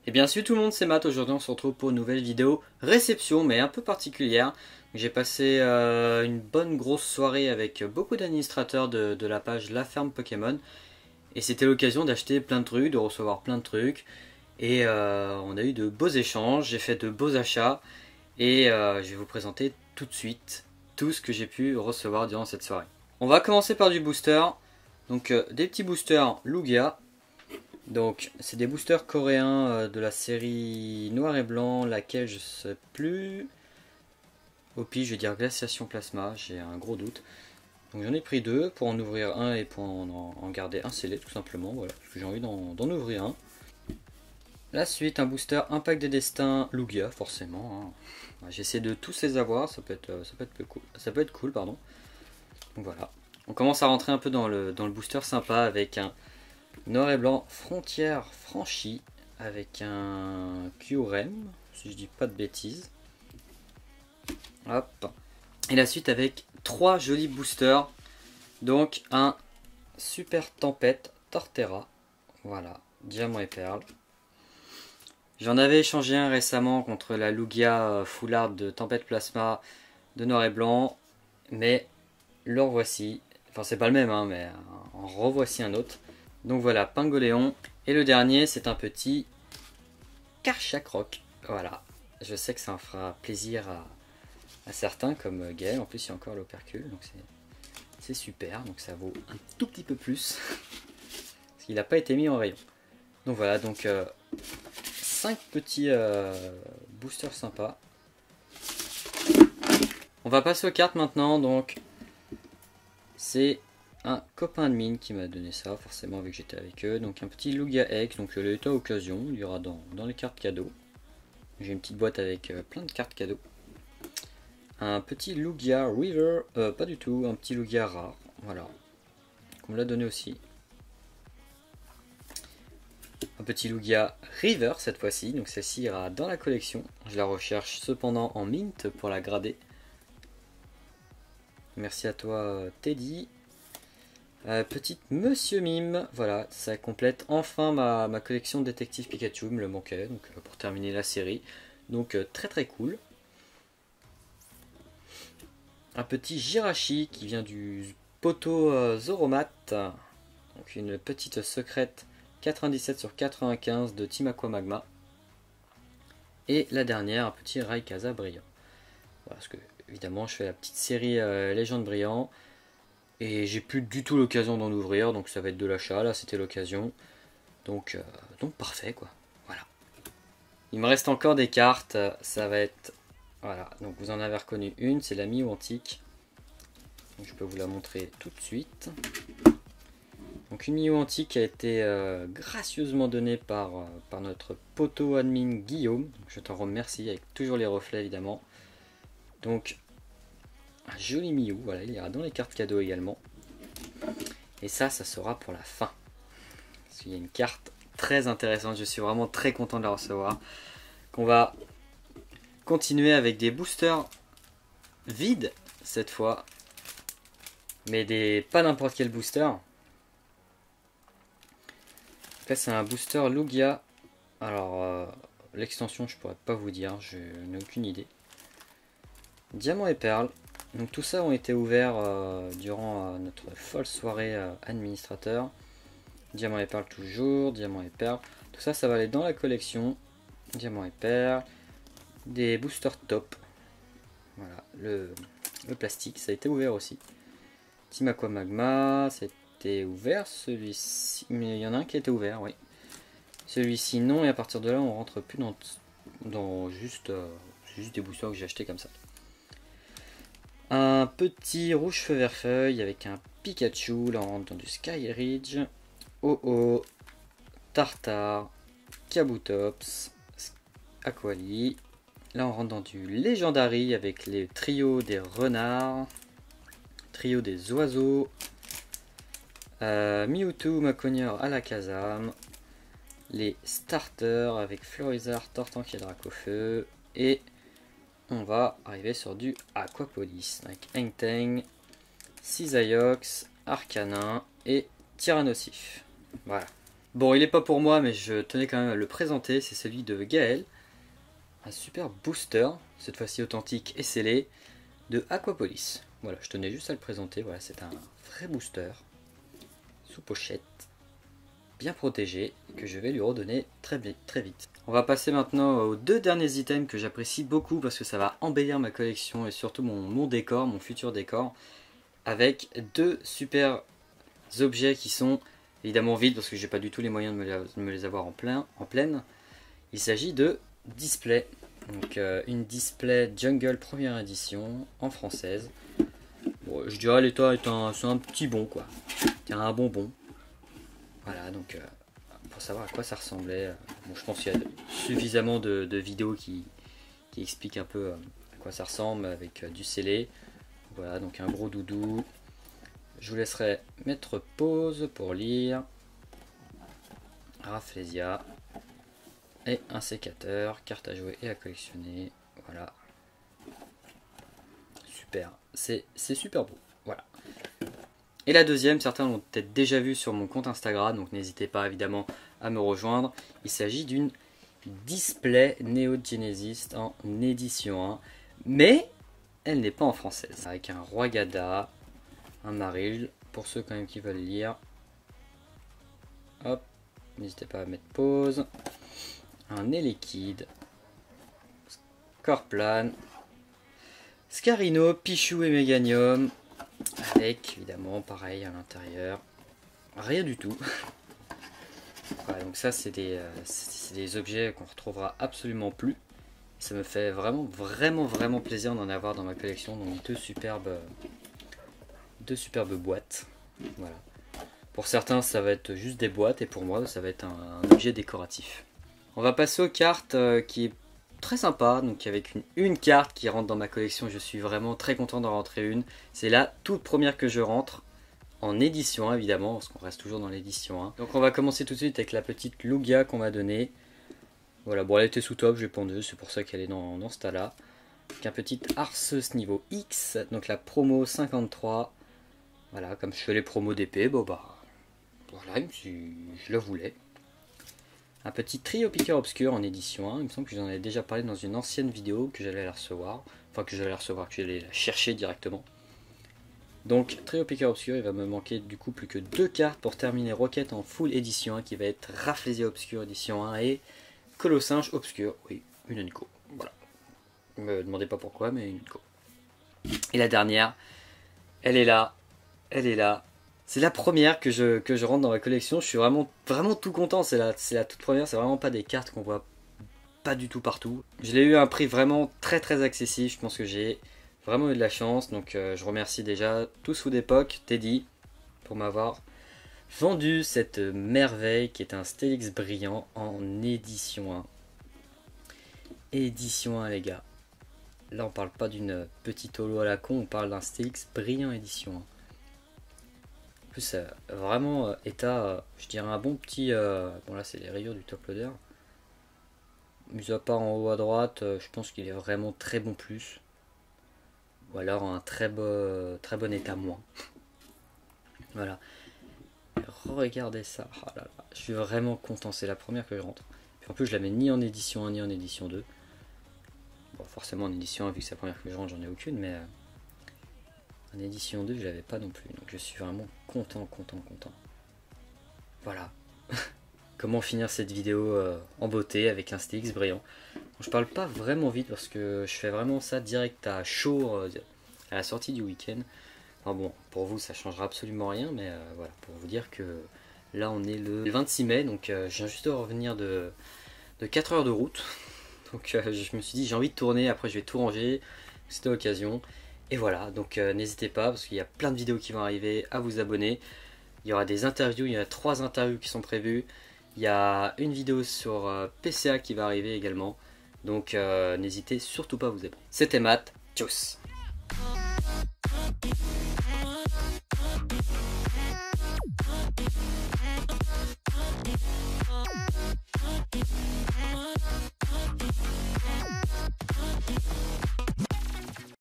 Et bien salut tout le monde, c'est Matt. Aujourd'hui on se retrouve pour une nouvelle vidéo réception mais un peu particulière. J'ai passé une bonne grosse soirée avec beaucoup d'administrateurs de la page La Ferme Pokémon. Et c'était l'occasion d'acheter plein de trucs, de recevoir plein de trucs. Et on a eu de beaux échanges, j'ai fait de beaux achats. Et je vais vous présenter tout de suite tout ce que j'ai pu recevoir durant cette soirée. On va commencer par du booster. Donc des petits boosters Lugia. Donc c'est des boosters coréens de la série Noir et Blanc, laquelle je ne sais plus. Au pire je vais dire Glaciation Plasma, j'ai un gros doute. Donc j'en ai pris deux pour en ouvrir un et pour en garder un scellé tout simplement, voilà, parce que j'ai envie d'en ouvrir un. La suite, un booster Impact des Destins Lugia, forcément. Hein. J'essaie de tous les avoir, ça peut être cool, pardon. Donc voilà. On commence à rentrer un peu dans le booster sympa avec un Noir et Blanc Frontière Franchie avec un Kyurem, si je dis pas de bêtises. Hop. Et la suite avec trois jolis boosters. Donc un Super Tempête Torterra. Voilà, diamant et perle. J'en avais échangé un récemment contre la Lugia Full Art de Tempête Plasma de Noir et Blanc. Mais le revoici. Enfin c'est pas le même, hein, mais en revoici un autre. Donc voilà, Pingoléon. Et le dernier, c'est un petit Karchakroc. Voilà. Je sais que ça en fera plaisir à certains, comme Gaël. En plus, il y a encore l'opercule. Donc c'est super. Donc ça vaut un tout petit peu plus. Parce qu'il n'a pas été mis en rayon. Donc voilà, donc 5 petits boosters sympas. On va passer aux cartes maintenant. Donc c'est un copain de mine qui m'a donné ça, forcément vu que j'étais avec eux. Donc un petit Lugia X, donc l'état occasion, il y aura dans les cartes cadeaux. J'ai une petite boîte avec plein de cartes cadeaux. Un petit Lugia River, pas du tout, un petit Lugia rare, voilà. On me l'a donné aussi. Un petit Lugia River cette fois-ci, donc celle-ci ira dans la collection. Je la recherche cependant en mint pour la grader. Merci à toi Teddy. Petite Monsieur Mime, voilà, ça complète enfin ma collection de Détective Pikachu, me le manquait, donc pour terminer la série. Donc très très cool. Un petit Jirachi qui vient du poteau Zoromat. Donc une petite secrète 97 sur 95 de Team Aqua Magma. Et la dernière, un petit Rayquaza brillant. Voilà, parce que évidemment je fais la petite série Légende brillant. Et j'ai plus du tout l'occasion d'en ouvrir, donc ça va être de l'achat, là c'était l'occasion. Donc parfait quoi, voilà. Il me reste encore des cartes, ça va être... Voilà, donc vous en avez reconnu une, c'est la Mew Antique. Donc je peux vous la montrer tout de suite. Donc une Mew Antique qui a été gracieusement donnée par notre poteau admin Guillaume. Donc je t'en remercie, avec toujours les reflets évidemment. Donc... un joli Mew, voilà, il ira dans les cartes cadeaux également. Et ça sera pour la fin. Parce qu'il y a une carte très intéressante, je suis vraiment très content de la recevoir. Qu'on va continuer avec des boosters vides cette fois. Mais pas n'importe quel booster. Là c'est un booster Lugia. Alors l'extension je pourrais pas vous dire, je n'ai aucune idée. Diamant et perle. Donc tout ça ont été ouverts durant notre folle soirée administrateur. Diamant et perle toujours, diamant et perle. Tout ça, ça va aller dans la collection. Diamant et perle. Des boosters top. Voilà, le plastique, ça a été ouvert aussi. Team Aqua Magma, c'était ouvert celui-ci. Mais il y en a un qui a été ouvert, oui. Celui-ci non, et à partir de là, on rentre plus dans juste des boosters que j'ai acheté comme ça. Un petit rouge feu vert feuille avec un Pikachu, là on rentre dans du Skyridge, Oh-Oh, Tartare, Kabutops, Aquali. Là on rentre dans du Legendary avec les trios des renards, trio des oiseaux, Mewtwo, Macogneur, Alakazam, les starters avec Florizard, Tortank et Dracofeu, et on va arriver sur du Aquapolis avec Entang, Cisaiox, Arcanin et Tyrannosif. Voilà. Bon, il n'est pas pour moi, mais je tenais quand même à le présenter. C'est celui de Gaël. Un super booster, cette fois-ci authentique et scellé, de Aquapolis. Voilà, je tenais juste à le présenter. Voilà, c'est un vrai booster. Sous pochette. Bien protégé. Que je vais lui redonner très vite. On va passer maintenant aux deux derniers items que j'apprécie beaucoup parce que ça va embellir ma collection et surtout mon décor, mon futur décor. Avec deux super objets qui sont évidemment vides parce que j'ai pas du tout les moyens de me les avoir en pleine. Il s'agit de display. Donc une display Jungle première édition en française. Bon, je dirais l'état est un petit bon quoi. Tiens, un bonbon. Voilà, donc pour savoir à quoi ça ressemblait. Bon, je pense qu'il y a suffisamment de vidéos qui expliquent un peu à quoi ça ressemble avec du scellé. Voilà, donc un gros doudou. Je vous laisserai mettre pause pour lire. Rafflesia. Et un sécateur, carte à jouer et à collectionner. Voilà. Super. C'est super beau. Voilà. Et la deuxième, certains l'ont peut-être déjà vu sur mon compte Instagram, donc n'hésitez pas évidemment à me rejoindre. Il s'agit d'une Display Neo Genesis en édition 1, mais elle n'est pas en française. Avec un Roi Gada, un Maril, pour ceux quand même qui veulent lire. Hop, n'hésitez pas à mettre pause. Un Elekid, Scorplan, Scarino, Pichou et Meganium, avec évidemment pareil à l'intérieur, rien du tout. Voilà, donc ça c'est des objets qu'on retrouvera absolument plus. Ça me fait vraiment plaisir d'en avoir dans ma collection. Donc deux superbes boîtes. Voilà. Pour certains ça va être juste des boîtes et pour moi ça va être un objet décoratif. On va passer aux cartes qui est très sympa, donc avec une carte qui rentre dans ma collection, je suis vraiment très content d'en rentrer une. C'est la toute première que je rentre, en édition 1 évidemment, parce qu'on reste toujours dans l'édition 1. Donc on va commencer tout de suite avec la petite Lugia qu'on m'a donnée. Voilà, bon elle était sous top, j'ai pendu, c'est pour ça qu'elle est dans ce tas-là. Avec un petit Arceus niveau X, donc la promo 53. Voilà, comme je fais les promos d'épée, bon bah, voilà, je le voulais. Un petit trio piqueur obscur en édition 1, il me semble que j'en avais déjà parlé dans une ancienne vidéo que j'allais la recevoir, que j'allais la chercher directement. Donc trio piqueur obscur, il va me manquer du coup plus que 2 cartes pour terminer Rocket en full édition 1 qui va être Rafflesia obscur édition 1 et Colossinge obscur, oui, une Unco, voilà. Ne me demandez pas pourquoi, mais une Unco. Et la dernière, elle est là. C'est la première que je rentre dans ma collection. Je suis vraiment tout content. C'est la toute première. C'est vraiment pas des cartes qu'on voit pas du tout partout. Je l'ai eu à un prix vraiment très accessible. Je pense que j'ai vraiment eu de la chance. Donc je remercie déjà tous ou d'époque, Teddy, pour m'avoir vendu cette merveille qui est un Steelix brillant en édition 1. Édition 1 les gars. Là on parle pas d'une petite holo à la con. On parle d'un Steelix brillant édition 1. Vraiment état, je dirais un bon petit, bon là c'est les rayures du top loader, mis à part en haut à droite, je pense qu'il est vraiment très bon plus, ou alors un très bon état moins. Voilà, regardez ça, oh là là, je suis vraiment content, c'est la première que je rentre. Puis en plus je l'avais ni en édition 1 ni en édition 2, bon forcément en édition 1 vu que c'est la première que je rentre j'en ai aucune, mais en édition 2 je l'avais pas non plus, donc je suis vraiment content. Voilà. Comment finir cette vidéo en beauté avec un Steelix brillant. Bon, je parle pas vraiment vite parce que je fais vraiment ça direct à chaud à la sortie du week-end. Enfin bon, pour vous ça changera absolument rien, mais voilà, pour vous dire que là on est le 26 mai, donc je viens juste de revenir de 4 heures de route. Donc je me suis dit j'ai envie de tourner, après je vais tout ranger, c'était l'occasion. Et voilà, donc n'hésitez pas, parce qu'il y a plein de vidéos qui vont arriver, à vous abonner. Il y aura des interviews, il y a 3 interviews qui sont prévues. Il y a une vidéo sur PCA qui va arriver également. Donc n'hésitez surtout pas à vous abonner. C'était Matt, tchuss.